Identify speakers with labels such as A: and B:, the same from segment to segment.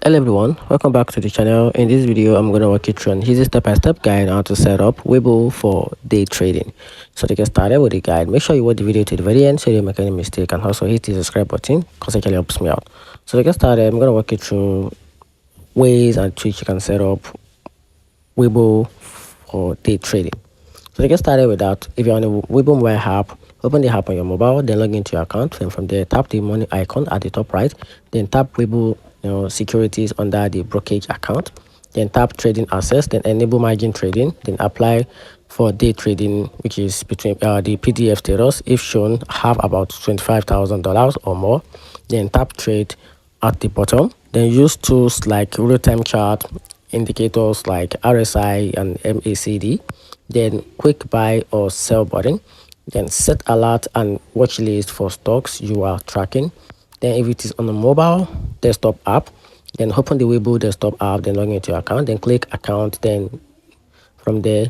A: Hello everyone, welcome back to the channel. In this video I'm going to walk you through an easy step-by-step guide on how to set up Webull for day trading. So to get started with the guide, make sure you watch the video to the very end so you don't make any mistake, and also hit the subscribe button because it really helps me out. So to get started, I'm going to walk you through ways and tricks you can set up Webull for day trading. So to get started with that, if you're on a Webull mobile app, open the app on your mobile, then log into your account. Then from there, tap the money icon at the top right, then tap Webull securities under the brokerage account, then tap trading access, then enable margin trading, then apply for day trading, which is between the PDF status if shown have about $25,000 or more, then tap trade at the bottom, then use tools like real-time chart, indicators like RSI and MACD, then quick buy or sell button, then set alert and watch list for stocks you are tracking. Then if it is on a mobile desktop app, then open the Webull desktop app, then log into your account, then click account, then from there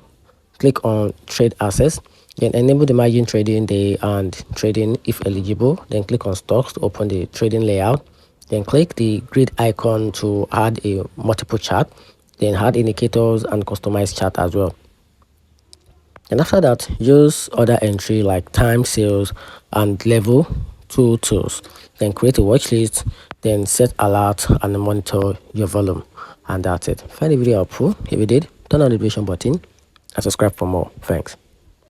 A: click on trade access, then enable the margin trading day and trading if eligible, then click on stocks to open the trading layout, then click the grid icon to add a multiple chart, then add indicators and customize chart as well. And after that, use other entry like time, sales and level tools, then create a watch list, then set alert and monitor your volume, and that's it. Find the video helpful. If you did, turn on the notification button and subscribe for more. Thanks.